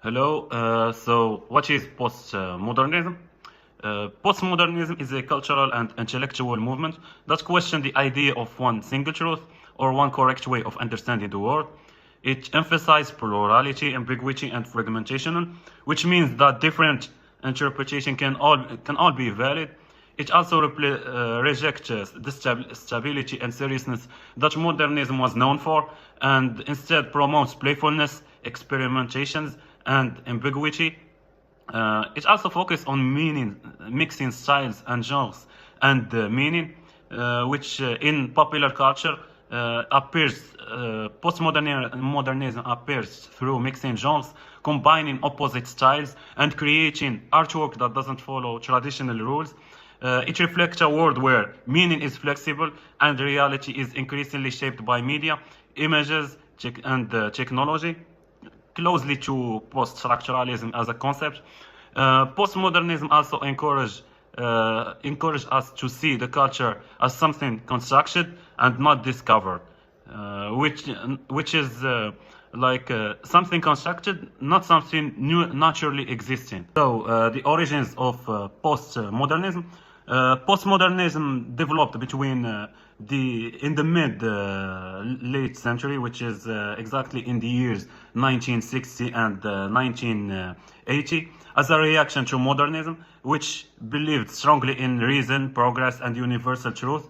Hello. So, what is postmodernism? Postmodernism is a cultural and intellectual movement that questions the idea of one single truth or one correct way of understanding the world. It emphasizes plurality, ambiguity, and fragmentation, which means that different interpretation can all be valid. It also rejects the stability and seriousness that modernism was known for, and instead promotes playfulness, experimentations, and ambiguity. It also focuses on meaning, mixing styles and genres and meaning, which in popular culture postmodernism appears through mixing genres, combining opposite styles, and creating artwork that doesn't follow traditional rules. It reflects a world where meaning is flexible and reality is increasingly shaped by media, images, and technology, closely to post-structuralism as a concept. Postmodernism also encourage us to see the culture as something constructed and not discovered, which is something constructed, not something new naturally existing. So the origins of postmodernism. Postmodernism developed between in the mid late century, which is exactly in the years 1960 and 1980, as a reaction to modernism, which believed strongly in reason, progress, and universal truth.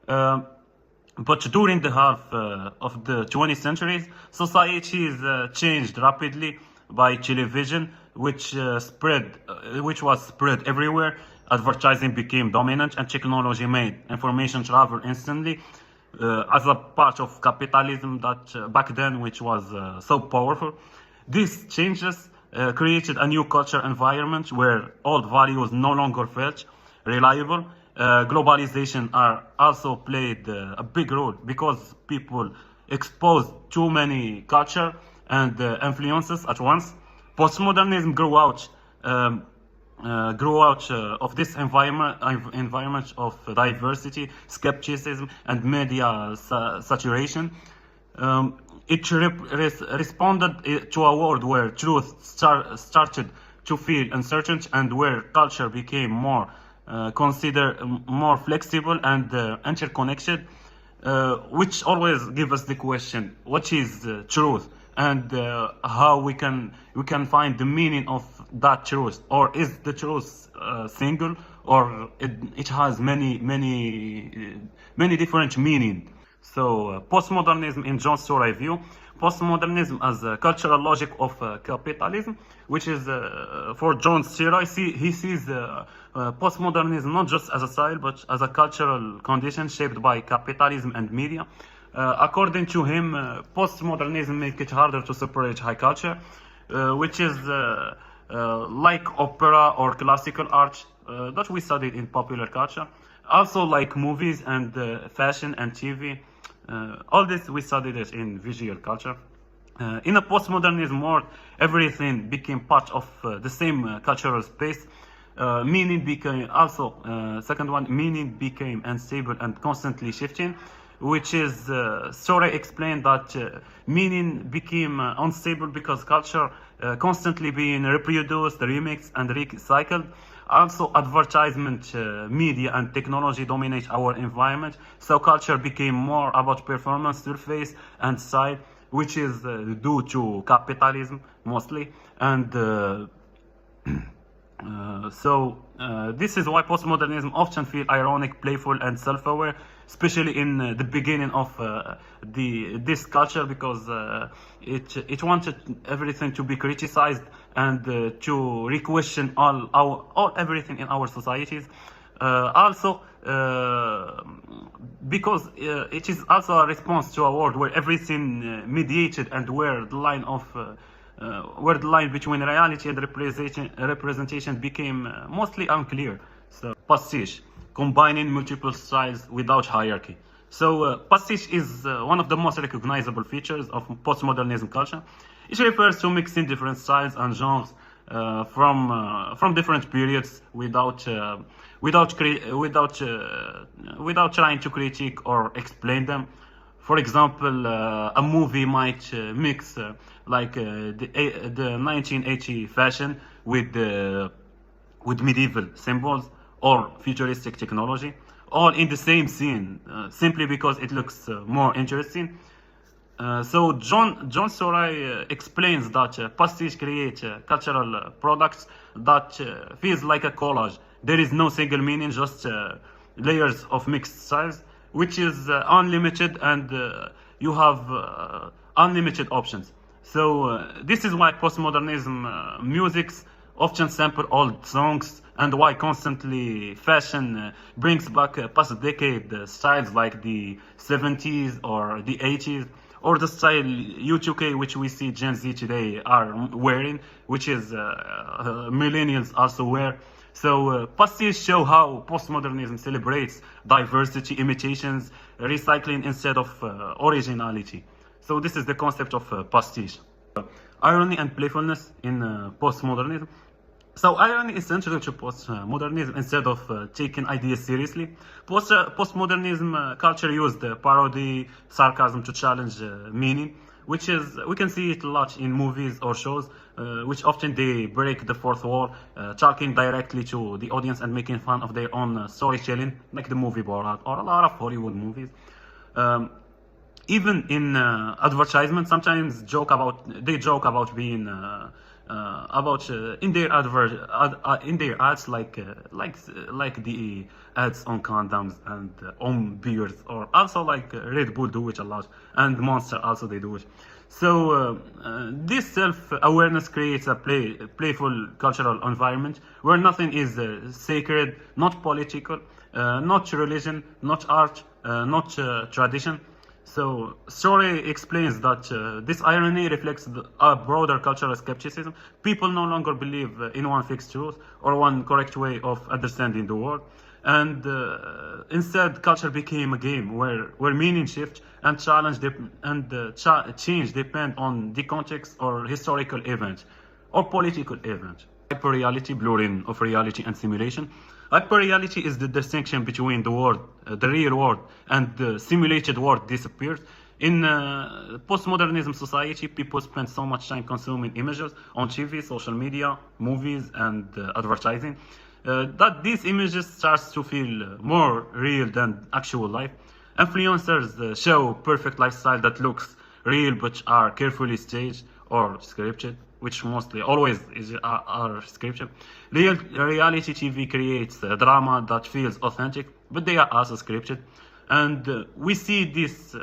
But during the half of the 20th centuries, societies changed rapidly by television, which was spread everywhere. Advertising became dominant, and technology made information travel instantly, as a part of capitalism that back then, which was so powerful. These changes created a new culture environment where old values no longer felt reliable. Globalization also played a big role because people exposed too many culture and influences at once. Postmodernism grew out of this environment of diversity, skepticism, and media saturation. It responded to a world where truth started to feel uncertain, and where culture became more more flexible and interconnected, which always give us the question: what is truth, and how we can find the meaning of that truth, or is the truth single, or it has many different meaning. So postmodernism in John Story view. Postmodernism as a cultural logic of capitalism, which is for John Story, he sees postmodernism not just as a style but as a cultural condition shaped by capitalism and media. According to him, postmodernism makes it harder to separate high culture, which is like opera or classical art that we studied in popular culture, also like movies and fashion and TV. All this we studied it in visual culture. In a postmodernism world, everything became part of the same cultural space. Meaning became meaning became unstable and constantly shifting, which is Story explained that meaning became unstable because culture constantly being reproduced, remixed, and recycled. Also, advertisement, media, and technology dominate our environment, so culture became more about performance, surface, and style, which is due to capitalism mostly. And this is why postmodernism often feels ironic, playful, and self-aware, especially in the beginning of this culture, because it wanted everything to be criticized and to re-question all everything in our societies. Also, because it is also a response to a world where everything mediated, and where the line between reality and representation became mostly unclear. So, pastiche, combining multiple styles without hierarchy. So, pastiche is one of the most recognizable features of postmodernism culture. It refers to mixing different styles and genres from different periods without trying to critique or explain them. For example, a movie might mix the 1980 fashion with medieval symbols or futuristic technology, all in the same scene, simply because it looks more interesting. So John Soray explains that pastiche create cultural products that feels like a collage. There is no single meaning, just layers of mixed styles, which is unlimited, and you have unlimited options. So this is why postmodernism musics often sample old songs, and why constantly fashion brings back past decade styles like the 70s or the 80s, or the style U2K, which we see Gen Z today are wearing, which is millennials also wear. So pastiches show how postmodernism celebrates diversity, imitations, recycling instead of originality. So this is the concept of pastiche. Irony and playfulness in postmodernism. So irony is central to postmodernism. Instead of taking ideas seriously, postmodernism culture used parody, sarcasm to challenge meaning, which is, we can see it a lot in movies or shows, which often they break the fourth wall, talking directly to the audience and making fun of their own storytelling, like the movie Borat or a lot of Hollywood movies. Even in advertisements, sometimes they joke about being in their ads, like the ads on condoms and on beers, or also like Red Bull do it a lot, and Monster also they do it. So this self-awareness creates a playful cultural environment where nothing is sacred, not political, not religion, not art, not tradition. So Story explains that this irony reflects a broader cultural skepticism. People no longer believe in one fixed truth or one correct way of understanding the world, and instead culture became a game where meaning shift and change depend on the context or historical event or political event. Hyperreality, blurring of reality and simulation. Hyperreality is the distinction between the real world, and the simulated world disappears. In postmodernism society, people spend so much time consuming images on TV, social media, movies, and advertising, that these images starts to feel more real than actual life. Influencers show perfect lifestyle that looks real but are carefully staged or scripted, which mostly always are scripted. Reality TV creates drama that feels authentic, but they are also scripted. And we see these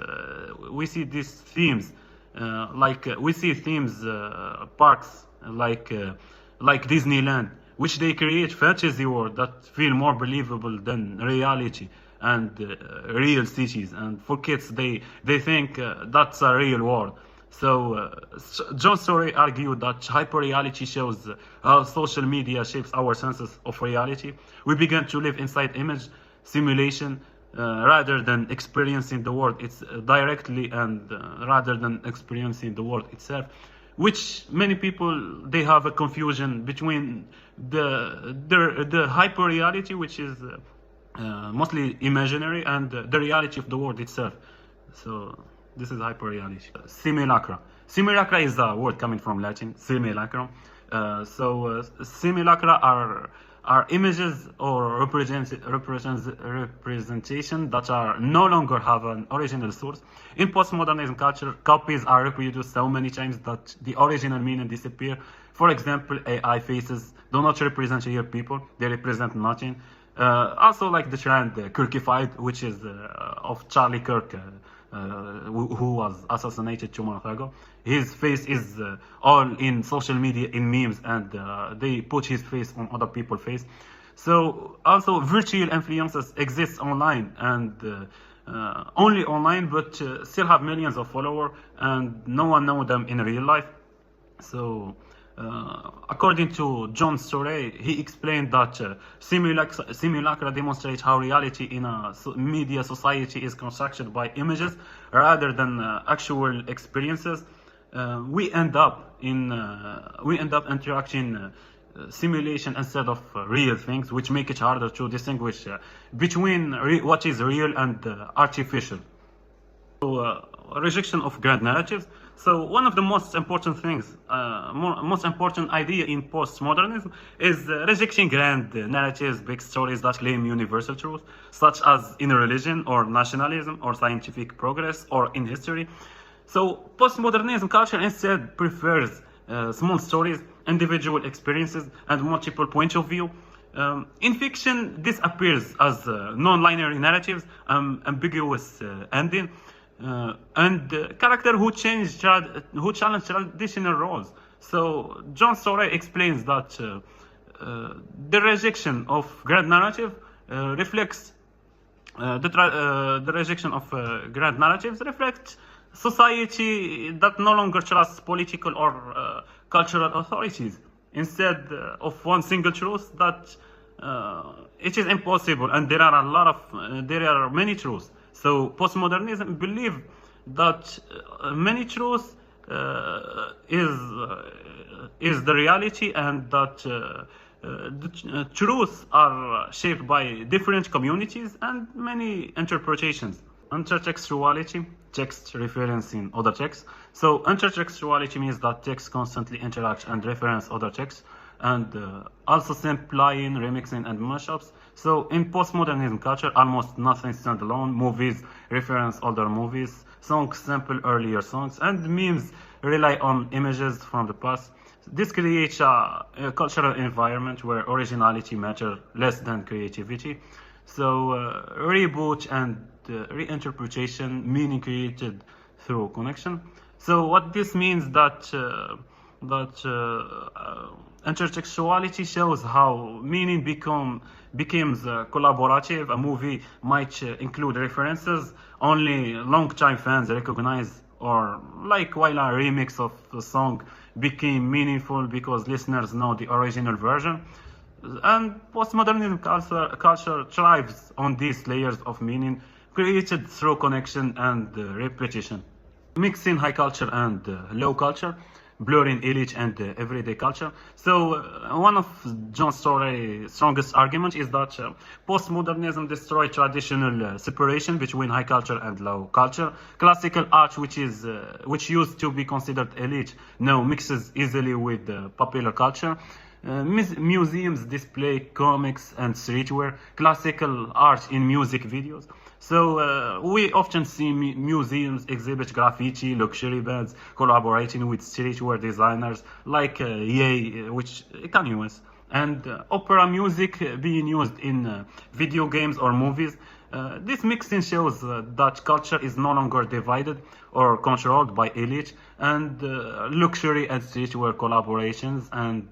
themes, we see themes parks like Disneyland, which they create fantasy world that feel more believable than reality and real cities. And for kids, they think that's a real world. So John Story argued that hyperreality shows how social media shapes our senses of reality. We begin to live inside image simulation rather than experiencing the world directly, and rather than experiencing the world itself, which many people, they have a confusion between the hyperreality, which is mostly imaginary, and the reality of the world itself. So this is hyperreality. Simulacra. Simulacra is a word coming from Latin, simulacrum. Simulacra are images or representation that are no longer have an original source. In postmodernism culture, copies are reproduced so many times that the original meaning disappear. For example, AI faces do not represent real people; they represent nothing. Also, like the trend Kirkified, which is of Charlie Kirk, who was assassinated 2 months ago. His face is all in social media in memes, and they put his face on other people's face. So also virtual influencers exist online, and only online, but still have millions of followers, and no one knows them in real life. So according to John Story, he explained that simulacra demonstrate how reality in a media society is constructed by images rather than actual experiences. We end up interacting simulation instead of real things, which make it harder to distinguish between what is real and artificial. Rejection of grand narratives. So one of the most important things, most important idea in postmodernism is rejecting grand narratives, big stories that claim universal truth, such as in religion or nationalism or scientific progress or in history. So postmodernism culture instead prefers small stories, individual experiences, and multiple points of view. In fiction, this appears as non-linear narratives, ambiguous ending, and character who challenge traditional roles. So John Sorey explains that the rejection of grand narrative reflects the rejection of grand narratives reflects society that no longer trusts political or cultural authorities. Instead of one single truth that it is impossible, and there are many truths. So postmodernism believe that many truths is the reality, and that the truths are shaped by different communities and many interpretations. Intertextuality, text referencing other texts. So intertextuality means that text constantly interact and reference other texts, and also sampling, remixing, and mashups. So in postmodernism culture, almost nothing stands alone. Movies reference older movies, songs sample earlier songs, and memes rely on images from the past. This creates a cultural environment where originality matters less than creativity. So reboot and reinterpretation, meaning created through connection. So what this means that intertextuality shows how meaning becomes collaborative. A movie might include references only long-time fans recognize, or like while a remix of the song became meaningful because listeners know the original version. And postmodernism culture thrives on these layers of meaning created through connection and repetition. Mixing high culture and low culture, blurring elite and everyday culture. So one of John Storey's strongest arguments is that postmodernism destroyed traditional separation between high culture and low culture. Classical art, which used to be considered elite, now mixes easily with popular culture. Museums display comics and streetwear, classical art in music videos. So we often see museums exhibit graffiti, luxury bands collaborating with streetwear designers like which Kanye West, and opera music being used in video games or movies. This mixing shows that culture is no longer divided or controlled by elite and luxury and streetwear collaborations, and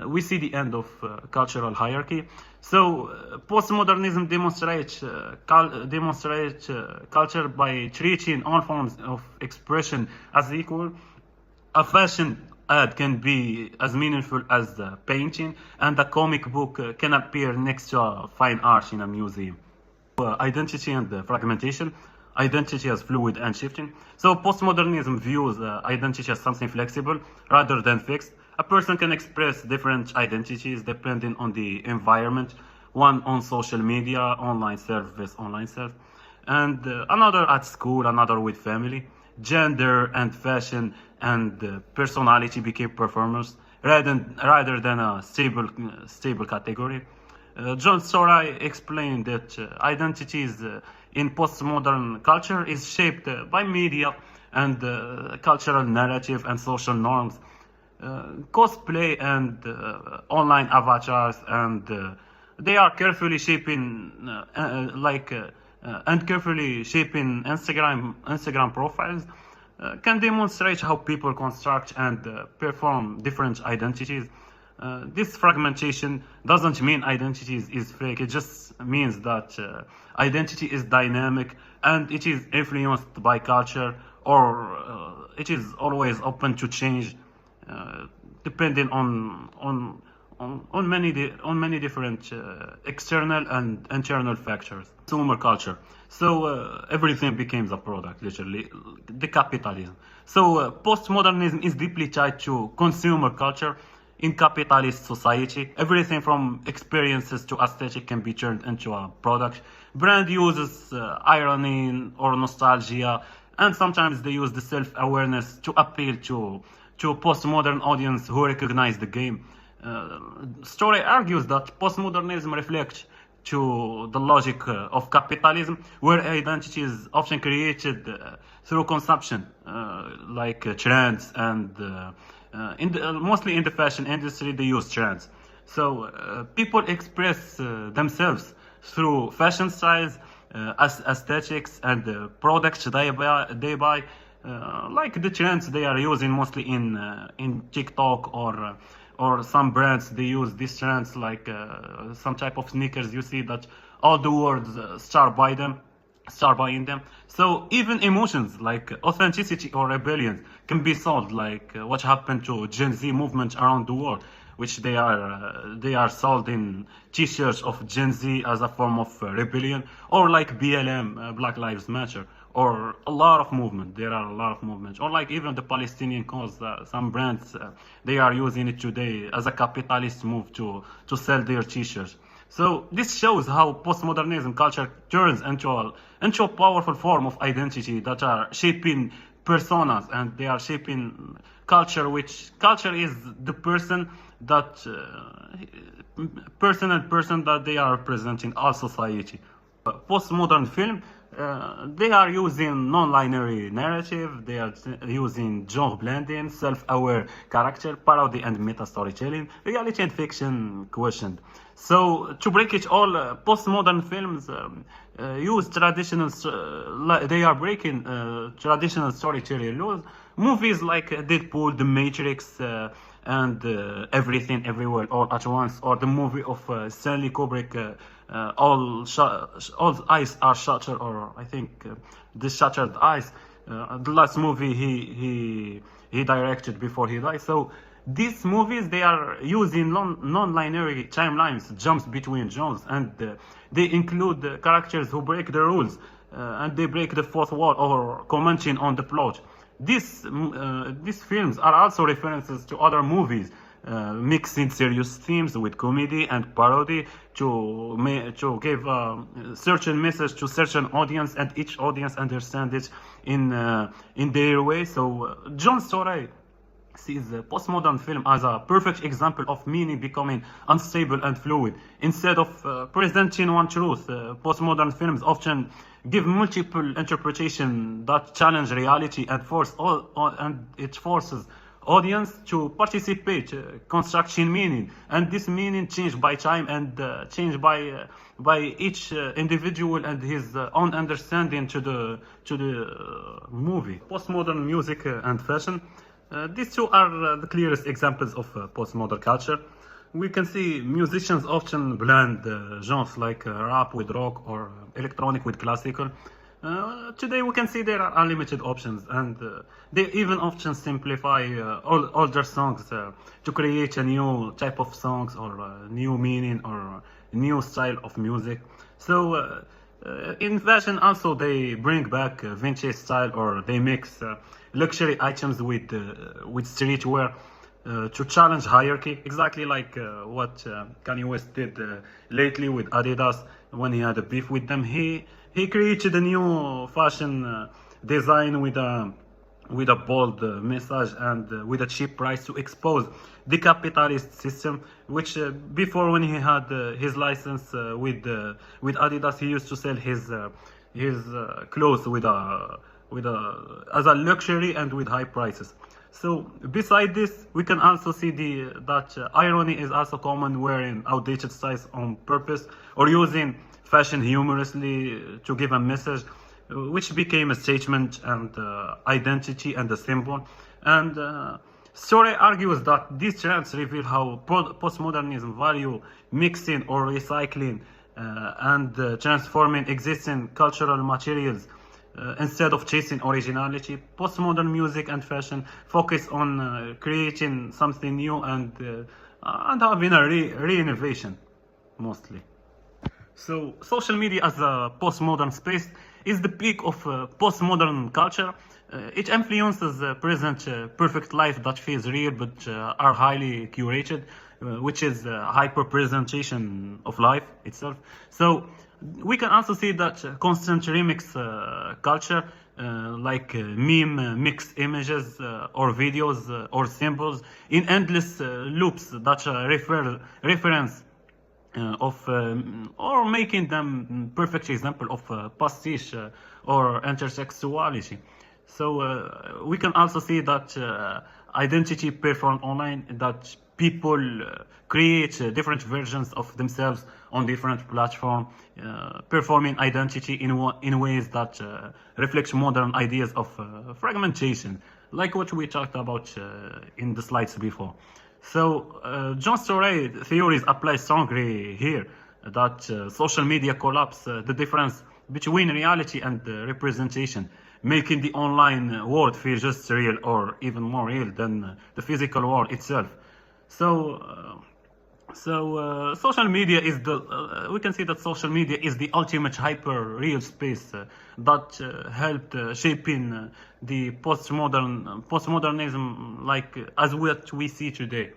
we see the end of cultural hierarchy. So postmodernism demonstrates culture by treating all forms of expression as equal. A fashion ad can be as meaningful as the painting, and a comic book can appear next to fine art in a museum. Identity and fragmentation. Identity as fluid and shifting. So postmodernism views identity as something flexible rather than fixed. A person can express different identities depending on the environment, one on social media, online self, and another at school, another with family. Gender and fashion and personality became performers rather than a stable category. John Sorey explained that identities in postmodern culture is shaped by media and cultural narrative and social norms. Cosplay and online avatars, and they are carefully shaping carefully shaping Instagram profiles can demonstrate how people construct and perform different identities. This fragmentation doesn't mean identity is fake. It just means that identity is dynamic and it is influenced by culture, or it is always open to change, depending on many different external and internal factors. Consumer culture. So everything becomes a product, literally, the capitalism. So postmodernism is deeply tied to consumer culture. in capitalist society. Everything from experiences to aesthetic can be turned into a product. Brand uses irony or nostalgia, and sometimes they use the self-awareness to appeal to a postmodern audience who recognize the game. Story argues that postmodernism reflects to the logic of capitalism, where identity is often created through consumption, like trends, and mostly in the fashion industry they use trends. So people express themselves through fashion styles, aesthetics, and products they buy, like the trends they are using mostly in TikTok, or some brands they use these trends, like some type of sneakers. You see that all the world start buying them. So even emotions like authenticity or rebellion can be sold, like what happened to Gen Z movement around the world, which they are sold in t-shirts of Gen Z as a form of rebellion, or like BLM, Black Lives Matter, or a lot of movement. There are a lot of movements, or like even the Palestinian cause. Some brands they are using it today as a capitalist move to sell their t-shirts. So this shows how postmodernism culture turns into a powerful form of identity that are shaping personas, and they are shaping culture, which culture is the person that person that they are representing all society. Postmodern film, they are using non-linear narrative, they are using genre blending, self-aware character, parody and meta storytelling, reality and fiction questioned. So to break it all, postmodern films use traditional, they are breaking traditional storytelling laws. Movies like Deadpool, The Matrix, and Everything Everywhere All at Once, or the movie of Stanley Kubrick, all eyes are shattered, or I think The Shattered Eyes, the last movie he directed before he died. So these movies, they are using non-linear timelines, jumps between genres, and they include characters who break the rules, and they break the fourth wall or commenting on the plot. These films are also references to other movies, mixing serious themes with comedy and parody to give a certain message to certain audience, and each audience understand it in their way. So John Story sees the postmodern film as a perfect example of meaning becoming unstable and fluid. Instead of presenting one truth, postmodern films often give multiple interpretations that challenge reality and it forces audience to participate, construction meaning, and this meaning changed by time and changed by each individual and his own understanding to the movie. Postmodern music and fashion. These two are the clearest examples of postmodern culture. We can see musicians often blend genres like rap with rock, or electronic with classical. Today we can see there are unlimited options, and they even often simplify older songs to create a new type of songs, or a new meaning, or a new style of music. So in fashion also they bring back vintage style, or they mix luxury items with streetwear to challenge hierarchy, exactly like what Kanye West did lately with Adidas when he had a beef with them. He created a new fashion design with a bold message and with a cheap price to expose the capitalist system, which before, when he had his license with Adidas, he used to sell his clothes as a luxury and with high prices. So beside this, we can also see that irony is also common, wearing outdated styles on purpose, or using fashion humorously to give a message, which became a statement and identity and a symbol. And Story argues that these trends reveal how postmodernism value mixing or recycling and transforming existing cultural materials. Instead of chasing originality, postmodern music and fashion focus on creating something new and having a re-innovation, mostly. So social media as a postmodern space is the peak of postmodern culture. It influences present perfect life that feels real but are highly curated, which is hyper-presentation of life itself. So we can also see that constant remix culture, like meme mixed images or videos or symbols in endless loops that reference of or making them perfect example of pastiche or intersexuality. So we can also see that identity performed online, that people create different versions of themselves on different platforms, performing identity in ways that reflect modern ideas of fragmentation, like what we talked about in the slides before. So John Story theories apply strongly here, that social media collapse the difference between reality and representation, making the online world feel just real or even more real than the physical world itself. So, social media is we can see that social media is the ultimate hyper real space that helped shaping the postmodernism, like as what we see today.